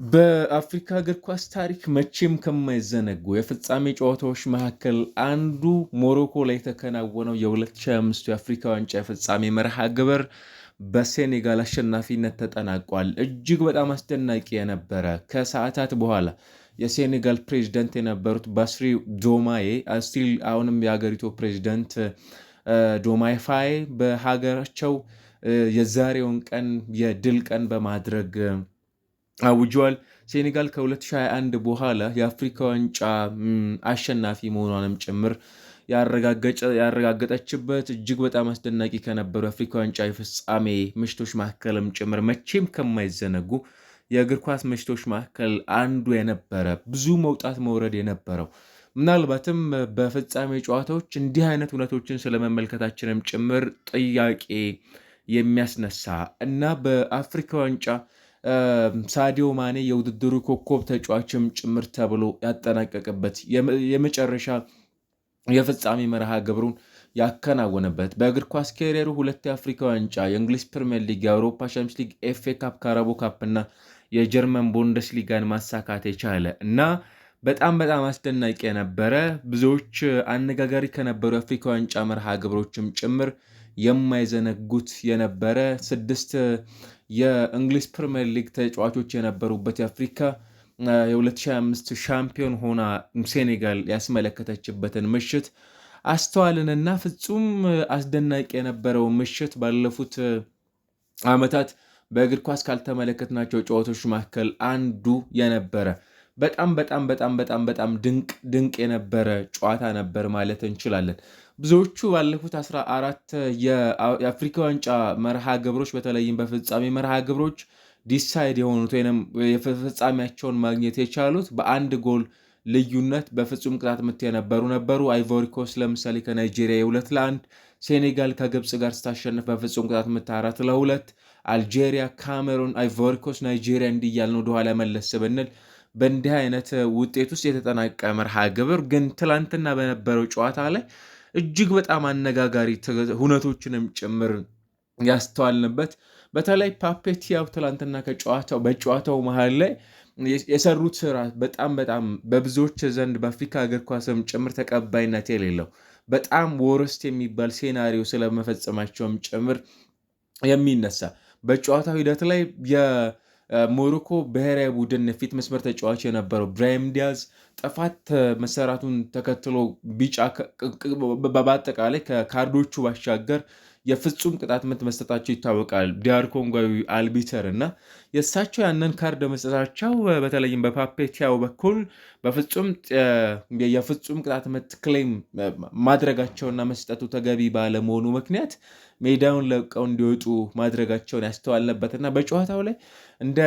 በአፍሪካ እግር ኳስ ታሪክ መቼም ከማይዘነጉ የፍጻሜ ጨዋታዎች መካከል አንዱ ሞሮኮ ላይ የተከናወነው የ2025 የአፍሪካ ዋንጫ የፍጻሜ መርሃ ግብር በሴኔጋል አሸናፊነት ተጠናቋል። እጅግ በጣም አስደናቂ የነበረ ከሰዓታት በኋላ የሴኔጋል ፕሬዚደንት የነበሩት ባስሪ ዶማዬ ስቲል አሁንም የሀገሪቱ ፕሬዚደንት ዶማይ ፋዬ በሀገራቸው የዛሬውን ቀን የድል ቀን በማድረግ አውጇል። ሴኔጋል ከ2021 በኋላ የአፍሪካ ዋንጫ አሸናፊ መሆኗንም ጭምር ያረጋገጠችበት እጅግ በጣም አስደናቂ ከነበሩ የአፍሪካ ዋንጫ የፍጻሜ ምሽቶች መካከልም ጭምር መቼም ከማይዘነጉ የእግር ኳስ ምሽቶች መካከል አንዱ የነበረ ብዙ መውጣት መውረድ የነበረው ምናልባትም በፍጻሜ ጨዋታዎች እንዲህ አይነት እውነቶችን ስለመመልከታችንም ጭምር ጥያቄ የሚያስነሳ እና በአፍሪካ ዋንጫ ሳዲዮ ማኔ የውድድሩ ኮከብ ተጫዋችም ጭምር ተብሎ ያጠናቀቅበት የመጨረሻ የፍጻሜ መርሃ ግብሩን ያከናወነበት በእግር ኳስ ካሪየሩ ሁለት የአፍሪካ ዋንጫ፣ የእንግሊዝ ፕሪሚየር ሊግ፣ የአውሮፓ ቻምፒየንስ ሊግ፣ ኤፍኤ ካፕ፣ ካራቦ ካፕ እና የጀርመን ቡንደስሊጋን ማሳካት የቻለ እና በጣም አስደናቂ የነበረ ብዙዎች አነጋጋሪ ከነበሩ የአፍሪካ ዋንጫ መርሃ ግብሮችም ጭምር የማይዘነጉት የነበረ ስድስት የእንግሊዝ ፕሪሚየር ሊግ ተጫዋቾች የነበሩበት የአፍሪካ የ2025 ሻምፒዮን ሆና ሴኔጋል ያስመለከተችበትን ምሽት አስተዋልንና ፍጹም አስደናቂ የነበረው ምሽት ባለፉት ዓመታት በእግር ኳስ ካልተመለከትናቸው ጨዋታዎች መካከል አንዱ የነበረ በጣም ድንቅ የነበረ ጨዋታ ነበር ማለት እንችላለን። ብዙዎቹ ባለፉት 14 የአፍሪካ ዋንጫ መርሃ ግብሮች በተለይም በፍጻሜ መርሃ ግብሮች ዲሳይድ የሆኑት ወይም የፍጻሜያቸውን ማግኘት የቻሉት በአንድ ጎል ልዩነት በፍጹም ቅጣት ምት የነበሩ ነበሩ። አይቮሪኮስ ለምሳሌ ከናይጄሪያ የ2-1፣ ሴኔጋል ከግብፅ ጋር ስታሸንፍ በፍጹም ቅጣት ምት 4-2፣ አልጄሪያ፣ ካሜሩን፣ አይቮሪኮስ፣ ናይጄሪያ እንዲያልን ወደኋላ መለስ ብንል በእንዲህ አይነት ውጤት ውስጥ የተጠናቀ መርሃ ግብር ግን ትላንትና በነበረው ጨዋታ ላይ እጅግ በጣም አነጋጋሪ ሁነቶችንም ጭምር ያስተዋልንበት በተለይ ፓፔቲያው ትላንትና በጨዋታው መሃል ላይ የሰሩት ስራ በጣም በብዙዎች ዘንድ በአፍሪካ እግር ኳስም ጭምር ተቀባይነት የሌለው በጣም ወርስት የሚባል ሴናሪዮ ስለመፈጸማቸውም ጭምር የሚነሳ በጨዋታው ሂደት ላይ ሞሮኮ ብሔራዊ ቡድን ፊት መስመር ተጫዋች የነበረው ብራሂም ዲያዝ ጥፋት መሰራቱን ተከትሎ ቢጫ በአጠቃላይ ከካርዶቹ ባሻገር የፍጹም ቅጣት ምት መስጠታቸው ይታወቃል። ዲያር ኮንጓዊ አልቢተር እና የእሳቸው ያንን ካርድ መስጠታቸው በተለይም በፓፔቲያው በኩል የፍጹም ቅጣት ምት ክሌም ማድረጋቸውና መስጠቱ ተገቢ ባለመሆኑ ምክንያት ሜዳውን ለቀው እንዲወጡ ማድረጋቸውን ያስተዋልነበትና በጨዋታው ላይ እንደ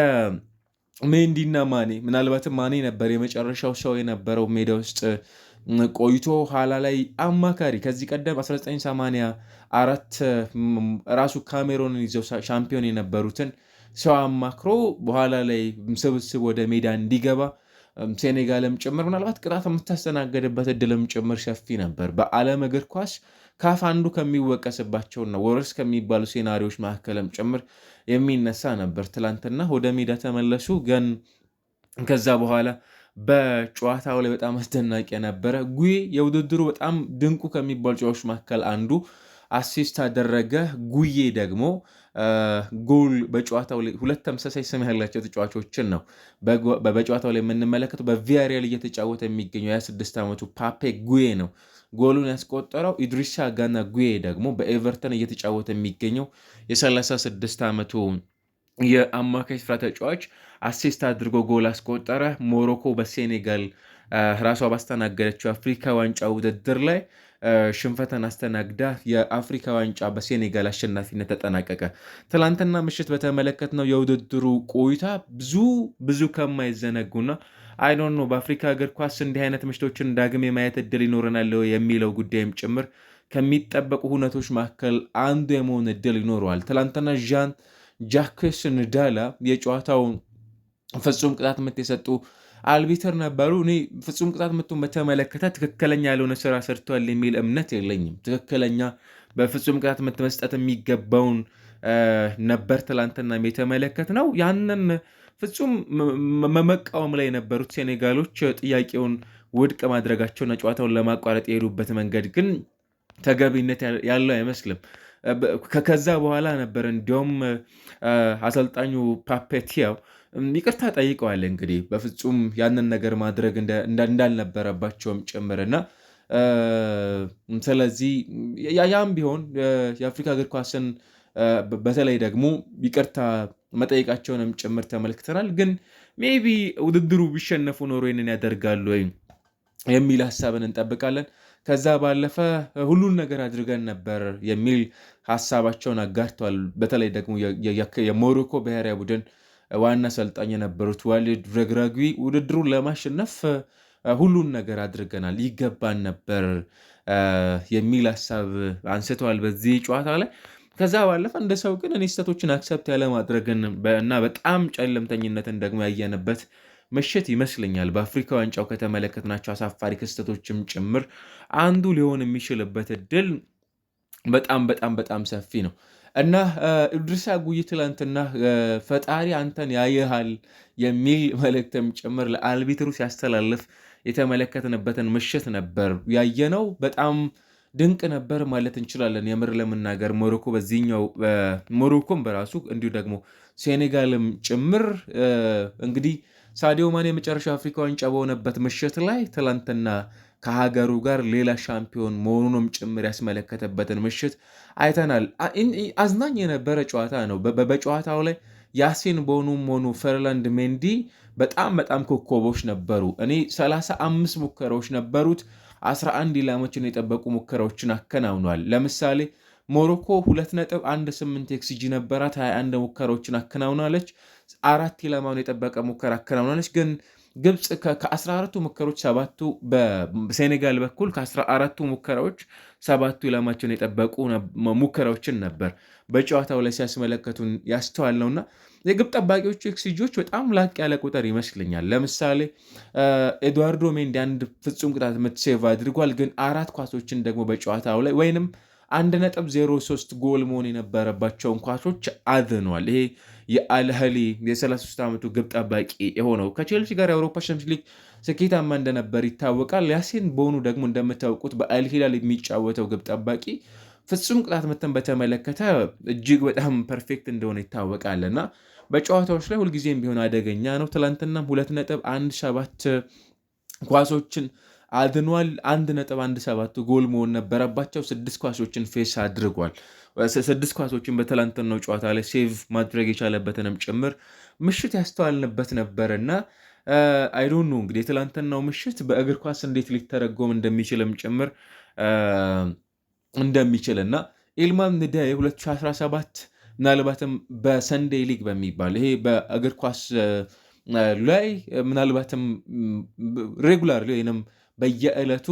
ሜንዲና ማኔ ምናልባትም ማኔ ነበር የመጨረሻው ሰው የነበረው ሜዳ ውስጥ ቆይቶ ኋላ ላይ አማካሪ ከዚህ ቀደም 1984 ራሱ ካሜሮንን ይዘው ሻምፒዮን የነበሩትን ሰው አማክሮ በኋላ ላይ ስብስብ ወደ ሜዳ እንዲገባ ሴኔጋልም ጭምር ምናልባት ቅጣት የምታስተናገድበት እድልም ጭምር ሰፊ ነበር። በዓለም እግር ኳስ ካፍ አንዱ ከሚወቀስባቸውና ወርስ ከሚባሉ ሴናሪዎች መካከልም ጭምር የሚነሳ ነበር። ትላንትና ወደ ሜዳ ተመለሱ። ግን ከዛ በኋላ በጨዋታው ላይ በጣም አስደናቂ የነበረ ጉዬ የውድድሩ በጣም ድንቁ ከሚባሉ ጨዋቾች መካከል አንዱ አሲስት አደረገ። ጉዬ ደግሞ ጎል በጨዋታው ላይ ሁለት ተመሳሳይ ስም ያላቸው ተጫዋቾችን ነው በጨዋታው ላይ የምንመለከተው። በቪያሪያል እየተጫወተ የሚገኘው የ26 ዓመቱ ፓፔ ጉዬ ነው ጎሉን ያስቆጠረው። ኢድሪሳ ጋና ጉዬ ደግሞ በኤቨርተን እየተጫወተ የሚገኘው የ36 ዓመቱ የአማካይ ስፍራ ተጫዋች አሲስት አድርጎ ጎል አስቆጠረ። ሞሮኮ በሴኔጋል ራሷ ባስተናገደችው የአፍሪካ ዋንጫ ውድድር ላይ ሽንፈትን አስተናግዳ የአፍሪካ ዋንጫ በሴኔጋል አሸናፊነት ተጠናቀቀ። ትላንትና ምሽት በተመለከትነው የውድድሩ ቆይታ ብዙ ከማይዘነጉና አይዶን ነው በአፍሪካ እግር ኳስ እንዲህ አይነት ምሽቶችን ዳግም የማየት እድል ይኖረናል የሚለው ጉዳይም ጭምር ከሚጠበቁ ሁነቶች መካከል አንዱ የመሆን እድል ይኖረዋል። ትላንትና ዣን ጃክስ ንዳላ የጨዋታውን ፍጹም ቅጣት ምት የሰጡ አልቢተር ነበሩ። እኔ ፍጹም ቅጣት ምቱን በተመለከተ ትክክለኛ ያልሆነ ስራ ሰርቷል የሚል እምነት የለኝም። ትክክለኛ በፍጹም ቅጣት ምት መስጠት የሚገባውን ነበር ትላንትና የተመለከት ነው። ያንን ፍጹም መቃወም ላይ የነበሩት ሴኔጋሎች ጥያቄውን ውድቅ ማድረጋቸውና ጨዋታውን ለማቋረጥ የሄዱበት መንገድ ግን ተገቢነት ያለው አይመስልም። ከዛ በኋላ ነበር እንዲያውም አሰልጣኙ ፓፔቲያው ይቅርታ ጠይቀዋል። እንግዲህ በፍጹም ያንን ነገር ማድረግ እንዳልነበረባቸውም ጭምርና ስለዚህ ያም ቢሆን የአፍሪካ እግር ኳስን በተለይ ደግሞ ይቅርታ መጠየቃቸውንም ጭምር ተመልክተናል። ግን ሜቢ ውድድሩ ቢሸነፉ ኖሮ ይንን ያደርጋሉ ወይም የሚል ሀሳብን እንጠብቃለን። ከዛ ባለፈ ሁሉን ነገር አድርገን ነበር የሚል ሀሳባቸውን አጋርተዋል። በተለይ ደግሞ የሞሮኮ ብሔራዊ ቡድን ዋና አሰልጣኝ የነበሩት ዋሊድ ረግራጊ ውድድሩን ለማሸነፍ ሁሉን ነገር አድርገናል፣ ይገባን ነበር የሚል ሀሳብ አንስተዋል በዚህ ጨዋታ ላይ። ከዛ ባለፈ እንደ ሰው ግን እኔ ስህተቶችን አክሰፕት ያለ ማድረግን እና በጣም ጨለምተኝነትን ደግሞ ያየንበት ምሽት ይመስለኛል። በአፍሪካ ዋንጫው ከተመለከትናቸው አሳፋሪ ክስተቶችም ጭምር አንዱ ሊሆን የሚችልበት እድል በጣም በጣም በጣም ሰፊ ነው እና ኢድሪሳ ጉይ ትላንትና ፈጣሪ አንተን ያየሃል የሚል መልእክትም ጭምር ለአልቢትሩ ሲያስተላልፍ የተመለከትንበትን ምሽት ነበር ያየነው። በጣም ድንቅ ነበር ማለት እንችላለን። የምር ለመናገር ሞሮኮ በዚህኛው ሞሮኮም በራሱ እንዲሁ ደግሞ ሴኔጋልም ጭምር እንግዲህ ሳዲዮ ማኔ የመጨረሻ አፍሪካ ዋንጫ በሆነበት ምሽት ላይ ትላንትና ከሀገሩ ጋር ሌላ ሻምፒዮን መሆኑንም ጭምር ያስመለከተበትን ምሽት አይተናል። አዝናኝ የነበረ ጨዋታ ነው። በጨዋታው ላይ ያሲን ቦኑም ሆኑ ፈርላንድ ሜንዲ በጣም በጣም ኮከቦች ነበሩ። እኔ 35 ሙከራዎች ነበሩት፣ 11 ኢላማዎችን የጠበቁ ሙከራዎችን አከናውኗል። ለምሳሌ ሞሮኮ 2.18 ኤክስጂ ነበራት፣ 21 ሙከራዎችን አከናውናለች፣ 4 ኢላማውን የጠበቀ ሙከራ አከናውናለች። ግን ግብፅ ከ14ቱ ሙከሮች 7ቱ በሴኔጋል በኩል ከ14ቱ ሙከራዎች 7ቱ ኢላማቸውን የጠበቁ ሙከራዎችን ነበር በጨዋታው ላይ ሲያስመለከቱን ያስተዋል ነውና የግብ ጠባቂዎቹ ኤክስጂዎች በጣም ላቅ ያለ ቁጥር ይመስለኛል። ለምሳሌ ኤድዋርዶ ሜንዲ አንድ ፍጹም ቅጣት ምት ሴቭ አድርጓል። ግን 4 ኳሶችን ደግሞ በጨዋታው ላይ ወይንም 1.03 ጎል መሆን የነበረባቸውን ኳሶች አድኗል። ይሄ የአልህሊ የ33 ዓመቱ ግብ ጠባቂ የሆነው ከቼልሲ ጋር የአውሮፓ ሻምፒዮንስ ሊግ ስኬታማ እንደነበር ይታወቃል። ያሲን ቦኑ ደግሞ እንደምታውቁት በአልሂላል የሚጫወተው ግብ ጠባቂ ፍጹም ቅጣት ምትን በተመለከተ እጅግ በጣም ፐርፌክት እንደሆነ ይታወቃል እና በጨዋታዎች ላይ ሁልጊዜም ቢሆን አደገኛ ነው። ትላንትናም 2.17 ኳሶችን አድኗል። 1.17 ጎል መሆን ነበረባቸው። 6 ኳሶችን ፌስ አድርጓል። 6 ኳሶችን በትላንትናው ጨዋታ ላይ ሴቭ ማድረግ የቻለበትንም ጭምር ምሽት ያስተዋልንበት ነበር እና አይዶን ነው እንግዲህ የትላንትናው ምሽት በእግር ኳስ እንዴት ሊተረጎም እንደሚችልም ጭምር እንደሚችል እና ኢልማም ንዳይ 2017 ምናልባትም በሰንዴይ ሊግ በሚባል ይሄ በእግር ኳስ ላይ ምናልባትም ሬጉላር ወይንም በየዕለቱ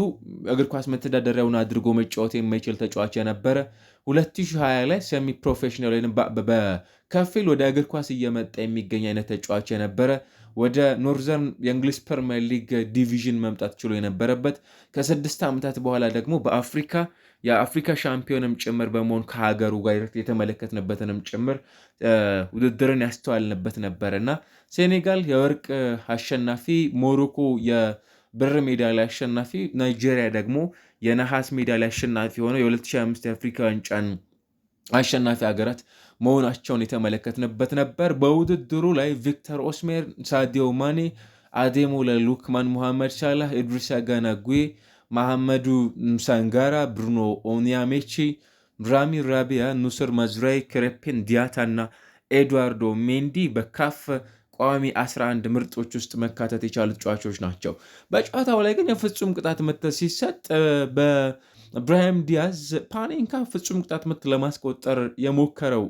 እግር ኳስ መተዳደሪያውን አድርጎ መጫወት የማይችል ተጫዋች የነበረ 2020 ላይ ሰሚ ፕሮፌሽናል ወይም በከፊል ወደ እግር ኳስ እየመጣ የሚገኝ አይነት ተጫዋች የነበረ ወደ ኖርዘርን የእንግሊዝ ፕሪሚየር ሊግ ዲቪዥን መምጣት ችሎ የነበረበት ከ6 ዓመታት በኋላ ደግሞ የአፍሪካ ሻምፒዮንም ጭምር በመሆን ከሀገሩ ጋር የተመለከትንበትንም ጭምር ውድድርን ያስተዋልንበት ነበር እና ሴኔጋል የወርቅ አሸናፊ፣ ሞሮኮ የብር ሜዳሊያ አሸናፊ፣ ናይጄሪያ ደግሞ የነሐስ ሜዳሊያ አሸናፊ ሆነው የ2025 የአፍሪካ ዋንጫን አሸናፊ ሀገራት መሆናቸውን የተመለከትንበት ነበር። በውድድሩ ላይ ቪክተር ኦስሜር፣ ሳዲዮ ማኔ፣ አዴሞላ ሉክማን፣ ሙሐመድ ሳላህ፣ ኢድሪሳ ጋና ጉዬ፣ መሐመዱ ሳንጋራ፣ ብሩኖ ኦኒያሜቺ፣ ራሚ ራቢያ፣ ኑስር ማዝራይ፣ ክሬፔን ዲያታ እና ኤድዋርዶ ሜንዲ በካፍ ቋሚ 11 ምርጦች ውስጥ መካተት የቻሉ ተጫዋቾች ናቸው። በጨዋታው ላይ ግን የፍጹም ቅጣት ምት ሲሰጥ በብራሂም ዲያዝ ፓኔንካ ፍጹም ቅጣት ምት ለማስቆጠር የሞከረው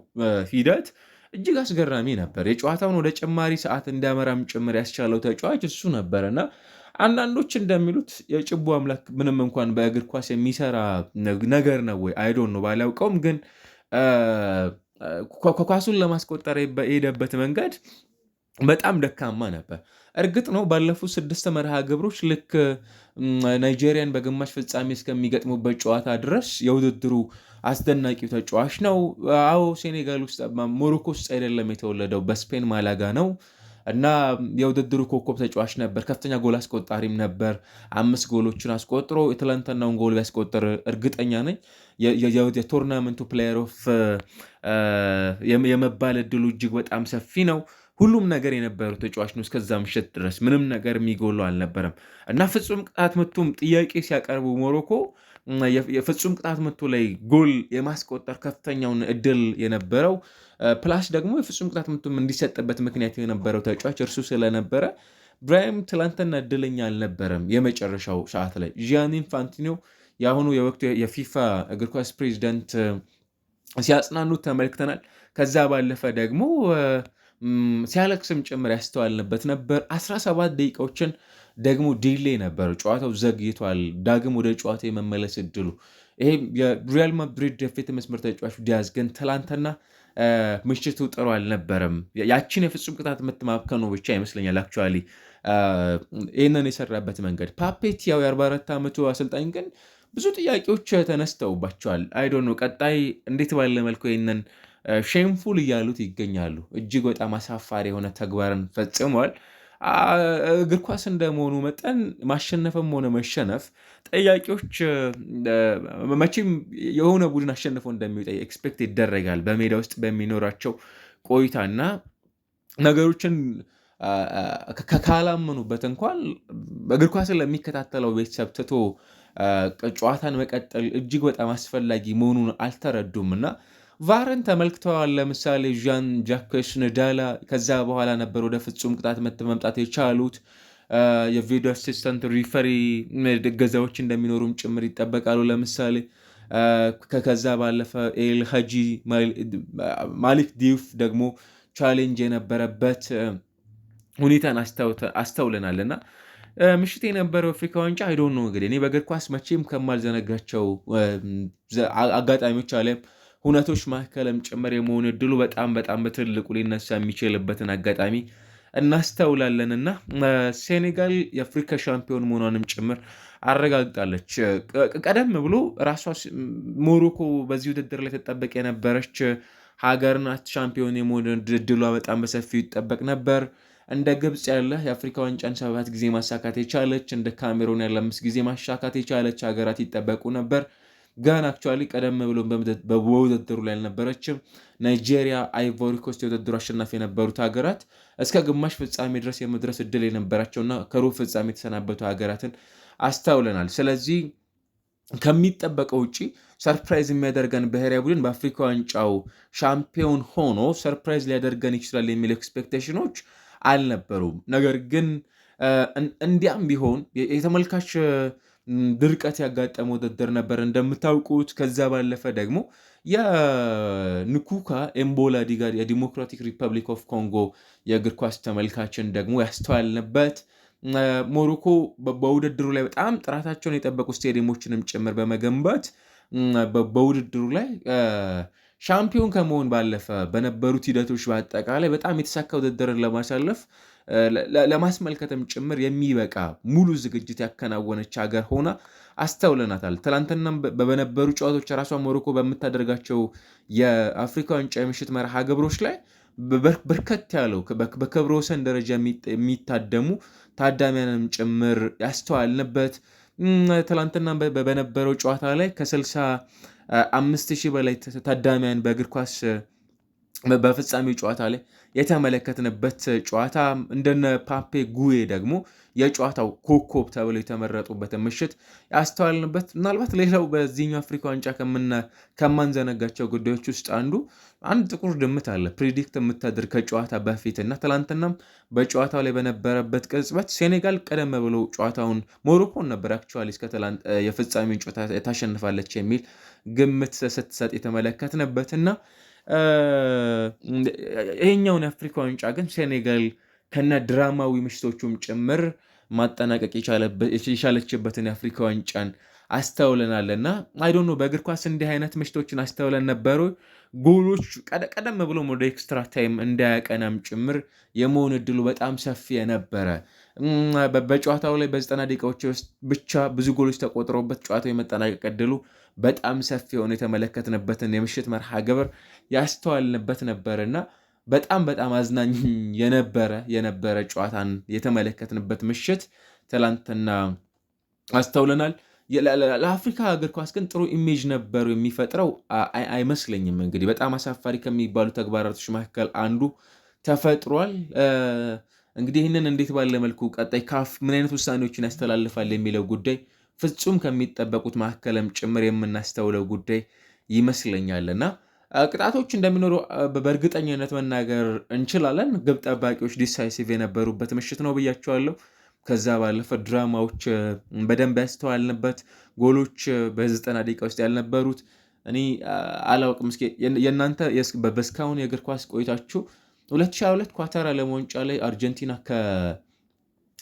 ሂደት እጅግ አስገራሚ ነበር። የጨዋታውን ወደ ጭማሪ ሰዓት እንዲያመራም ጭምር ያስቻለው ተጫዋች እሱ ነበር እና አንዳንዶች እንደሚሉት የጭቡ አምላክ ምንም እንኳን በእግር ኳስ የሚሰራ ነገር ነው ወይ አይዶን ነው ባላውቀውም፣ ግን ኳሱን ለማስቆጠር የሄደበት መንገድ በጣም ደካማ ነበር። እርግጥ ነው ባለፉት 6 መርሃ ግብሮች ልክ ናይጄሪያን በግማሽ ፍጻሜ እስከሚገጥሙበት ጨዋታ ድረስ የውድድሩ አስደናቂው ተጫዋች ነው። አዎ ሴኔጋል ውስጥ ሞሮኮ ውስጥ አይደለም የተወለደው፣ በስፔን ማላጋ ነው። እና የውድድሩ ኮከብ ተጫዋች ነበር። ከፍተኛ ጎል አስቆጣሪም ነበር። 5 ጎሎችን አስቆጥሮ የትላንትናውን ጎል ቢያስቆጥር እርግጠኛ ነኝ የቶርናመንቱ ፕሌየር ኦፍ የመባል እድሉ እጅግ በጣም ሰፊ ነው። ሁሉም ነገር የነበረው ተጫዋች ነው። እስከዛ ምሽት ድረስ ምንም ነገር የሚጎለው አልነበረም እና ፍጹም ቅጣት ምቱም ጥያቄ ሲያቀርቡ ሞሮኮ የፍጹም ቅጣት ምቱ ላይ ጎል የማስቆጠር ከፍተኛውን እድል የነበረው ፕላስ ደግሞ የፍጹም ቅጣት ምቱም እንዲሰጥበት ምክንያት የነበረው ተጫዋች እርሱ ስለነበረ ብራሂም ትላንትና እድለኛ አልነበረም። የመጨረሻው ሰዓት ላይ ጂያኒ ኢንፋንቲኖ የአሁኑ የወቅቱ የፊፋ እግር ኳስ ፕሬዚደንት ሲያጽናኑት ተመልክተናል። ከዛ ባለፈ ደግሞ ሲያለቅስም ጭምር ያስተዋልንበት ነበር። 17 ደቂቃዎችን ደግሞ ዲሌ ነበር፣ ጨዋታው ዘግይቷል። ዳግም ወደ ጨዋታ የመመለስ እድሉ ይሄም የሪያል ማድሪድ የፊት መስመር ተጫዋች ዲያዝ ግን ትላንትና ምሽቱ ጥሩ አልነበረም። ያችን የፍጹም ቅጣት ምት ማብከኑ ብቻ ይመስለኛል አክቹዋሊ ይህንን የሰራበት መንገድ። ፓፔት ያው የ44 ዓመቱ አሰልጣኝ ግን ብዙ ጥያቄዎች ተነስተውባቸዋል። አይዶን ነው ቀጣይ እንዴት ባለ መልኩ ይህንን ሼምፉል እያሉት ይገኛሉ። እጅግ በጣም አሳፋሪ የሆነ ተግባርን ፈጽመዋል። እግር ኳስ እንደመሆኑ መጠን ማሸነፍም ሆነ መሸነፍ ጠያቂዎች መቼም የሆነ ቡድን አሸንፎ እንደሚወጣ ኤክስፔክት ይደረጋል በሜዳ ውስጥ በሚኖራቸው ቆይታና ነገሮችን ካላመኑበት እንኳን እግር ኳስን ለሚከታተለው ቤተሰብ ትቶ ጨዋታን መቀጠል እጅግ በጣም አስፈላጊ መሆኑን አልተረዱም እና ቫርን ተመልክተዋል። ለምሳሌ ዣን ጃክስ ንዳላ ከዛ በኋላ ነበር ወደ ፍጹም ቅጣት ምት መምጣት የቻሉት። የቪዲዮ አሲስታንት ሪፈሪ ገዛዎች እንደሚኖሩም ጭምር ይጠበቃሉ። ለምሳሌ ከዛ ባለፈ ኤል ሀጂ ማሊክ ዲዩፍ ደግሞ ቻሌንጅ የነበረበት ሁኔታን አስተውለናል እና ምሽት የነበረው አፍሪካ ዋንጫ አይዶን ነው እንግዲህ እኔ በእግር ኳስ መቼም ከማልዘነጋቸው አጋጣሚዎች አለም ሁነቶች መካከልም ጭምር የመሆን እድሉ በጣም በጣም በትልቁ ሊነሳ የሚችልበትን አጋጣሚ እናስተውላለን እና ሴኔጋል የአፍሪካ ሻምፒዮን መሆኗንም ጭምር አረጋግጣለች። ቀደም ብሎ ራሷ ሞሮኮ በዚህ ውድድር ላይ ተጠበቅ የነበረች ሀገር ናት። ሻምፒዮን የመሆን እድሏ በጣም በሰፊው ይጠበቅ ነበር። እንደ ግብፅ ያለ የአፍሪካ ዋንጫን 7 ጊዜ ማሳካት የቻለች እንደ ካሜሮን ያለ 5 ጊዜ ማሳካት የቻለች ሀገራት ይጠበቁ ነበር። ግን አክቹዋሊ ቀደም ብሎ በውድድሩ ላይ አልነበረችም። ናይጄሪያ፣ አይቮሪ ኮስት የውድድሩ አሸናፊ የነበሩት ሀገራት እስከ ግማሽ ፍጻሜ ድረስ የመድረስ እድል የነበራቸውና ከሩብ ፍጻሜ የተሰናበቱ ሀገራትን አስተውለናል። ስለዚህ ከሚጠበቀው ውጭ ሰርፕራይዝ የሚያደርገን ብሔራዊ ቡድን በአፍሪካ ዋንጫው ሻምፒዮን ሆኖ ሰርፕራይዝ ሊያደርገን ይችላል የሚል ኤክስፔክቴሽኖች አልነበሩም። ነገር ግን እንዲያም ቢሆን የተመልካች ድርቀት ያጋጠመው ውድድር ነበር እንደምታውቁት። ከዛ ባለፈ ደግሞ የንኩካ ኤምቦላ ዲጋር የዲሞክራቲክ ሪፐብሊክ ኦፍ ኮንጎ የእግር ኳስ ተመልካችን ደግሞ ያስተዋልንበት ሞሮኮ በውድድሩ ላይ በጣም ጥራታቸውን የጠበቁ ስቴዲየሞችንም ጭምር በመገንባት በውድድሩ ላይ ሻምፒዮን ከመሆን ባለፈ በነበሩት ሂደቶች በአጠቃላይ በጣም የተሳካ ውድድርን ለማሳለፍ ለማስመልከትም ጭምር የሚበቃ ሙሉ ዝግጅት ያከናወነች ሀገር ሆና አስተውለናታል። ትላንትናም በነበሩ ጨዋታዎች ራሷ ሞሮኮ በምታደርጋቸው የአፍሪካ ዋንጫ የምሽት መርሃ ግብሮች ላይ በርከት ያለው በክብረ ወሰን ደረጃ የሚታደሙ ታዳሚያንም ጭምር ያስተዋልንበት ትላንትና በነበረው ጨዋታ ላይ ከ65,000 በላይ ታዳሚያን በእግር ኳስ በፍጻሜው ጨዋታ ላይ የተመለከትንበት ጨዋታ እንደነ ፓፔ ጉዌ ደግሞ የጨዋታው ኮከብ ተብለው የተመረጡበት ምሽት ያስተዋልንበት። ምናልባት ሌላው በዚህኛው አፍሪካ ዋንጫ ከማንዘነጋቸው ጉዳዮች ውስጥ አንድ ጥቁር ድምት አለ ፕሪዲክት የምታደርግ ከጨዋታ በፊት እና ትላንትናም በጨዋታው ላይ በነበረበት ቅጽበት ሴኔጋል ቀደም ብሎ ጨዋታውን ሞሮኮን ነበር አክቹዋሊ እስከ የፍጻሜውን ጨዋታ ታሸንፋለች የሚል ግምት ስትሰጥ የተመለከትንበት እና ይሄኛውን የአፍሪካ ዋንጫ ግን ሴኔጋል ከነ ድራማዊ ምሽቶቹም ጭምር ማጠናቀቅ የቻለችበትን የአፍሪካ ዋንጫን አስተውለናልና አይዶን ነው በእግር ኳስ እንዲህ አይነት ምሽቶችን አስተውለን ነበሩ። ጎሎች ቀደም ብሎ ወደ ኤክስትራ ታይም እንዳያቀናም ጭምር የመሆን እድሉ በጣም ሰፊ የነበረ በጨዋታው ላይ በ90 ደቂቃዎች ውስጥ ብቻ ብዙ ጎሎች ተቆጥረውበት ጨዋታው የመጠናቀቅ እድሉ በጣም ሰፊ የሆነ የተመለከትንበትን የምሽት መርሃ ግብር ያስተዋልንበት ነበርና በጣም በጣም አዝናኝ የነበረ ጨዋታን የተመለከትንበት ምሽት ትላንትና አስተውለናል። ለአፍሪካ እግር ኳስ ግን ጥሩ ኢሜጅ ነበሩ የሚፈጥረው አይመስለኝም። እንግዲህ በጣም አሳፋሪ ከሚባሉ ተግባራቶች መካከል አንዱ ተፈጥሯል። እንግዲህ ይህንን እንዴት ባለ መልኩ ቀጣይ ካፍ ምን አይነት ውሳኔዎችን ያስተላልፋል የሚለው ጉዳይ ፍጹም ከሚጠበቁት መካከልም ጭምር የምናስተውለው ጉዳይ ይመስለኛል እና ቅጣቶች እንደሚኖሩ በእርግጠኝነት መናገር እንችላለን። ግብ ጠባቂዎች ዲሳይሲቭ የነበሩበት ምሽት ነው ብያቸዋለሁ። ከዛ ባለፈ ድራማዎች በደንብ ያስተዋልንበት፣ ጎሎች በ90 ደቂቃ ውስጥ ያልነበሩት እኔ አላውቅም። እስኪ የእናንተ በስካሁን የእግር ኳስ ቆይታችሁ 2022 ኳታር ዓለም ዋንጫ ላይ አርጀንቲና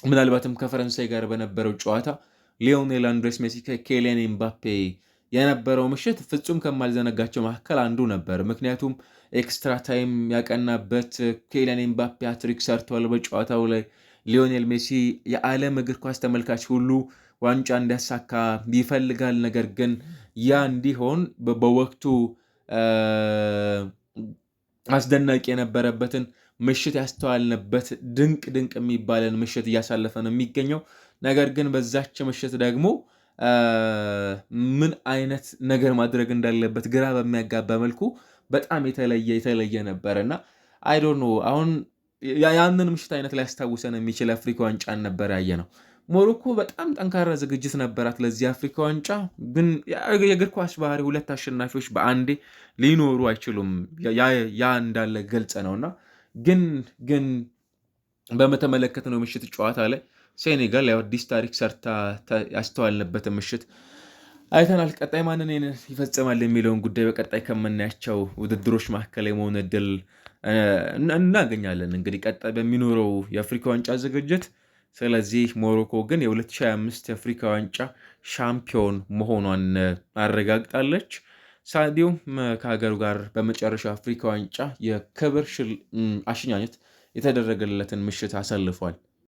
ምናልባትም ከፈረንሳይ ጋር በነበረው ጨዋታ ሊዮኔል አንድሬስ ሜሲ ከኬሊያን ኤምባፔ የነበረው ምሽት ፍጹም ከማልዘነጋቸው መካከል አንዱ ነበር። ምክንያቱም ኤክስትራ ታይም ያቀናበት ኬሊያን ኤምባፔ ሃትሪክ ሰርቷል በጨዋታው ላይ። ሊዮኔል ሜሲ የዓለም እግር ኳስ ተመልካች ሁሉ ዋንጫ እንዲያሳካ ይፈልጋል። ነገር ግን ያ እንዲሆን በወቅቱ አስደናቂ የነበረበትን ምሽት ያስተዋልንበት ድንቅ የሚባለን ምሽት እያሳለፈ ነው የሚገኘው። ነገር ግን በዛች ምሽት ደግሞ ምን አይነት ነገር ማድረግ እንዳለበት ግራ በሚያጋባ መልኩ በጣም የተለየ ነበር እና አይዶኖ አሁን ያንን ምሽት አይነት ሊያስታውሰን የሚችል አፍሪካ ዋንጫን ነበር ያየ ነው። ሞሮኮ በጣም ጠንካራ ዝግጅት ነበራት ለዚህ አፍሪካ ዋንጫ። ግን የእግር ኳስ ባህሪ ሁለት አሸናፊዎች በአንዴ ሊኖሩ አይችሉም። ያ እንዳለ ገልጸ ነውና ግን በመተመለከትነው ምሽት ጨዋታ ላይ ሴኔጋል አዲስ ታሪክ ሰርታ ያስተዋልንበትን ምሽት አይተናል። ቀጣይ ማንን ይፈጽማል የሚለውን ጉዳይ በቀጣይ ከምናያቸው ውድድሮች መካከል የመሆን እድል እናገኛለን እንግዲህ ቀጣይ በሚኖረው የአፍሪካ ዋንጫ ዝግጅት። ስለዚህ ሞሮኮ ግን የ2025 የአፍሪካ ዋንጫ ሻምፒዮን መሆኗን አረጋግጣለች። ሳዲዮም ከሀገሩ ጋር በመጨረሻ አፍሪካ ዋንጫ የክብር አሸኛኘት የተደረገለትን ምሽት አሳልፏል።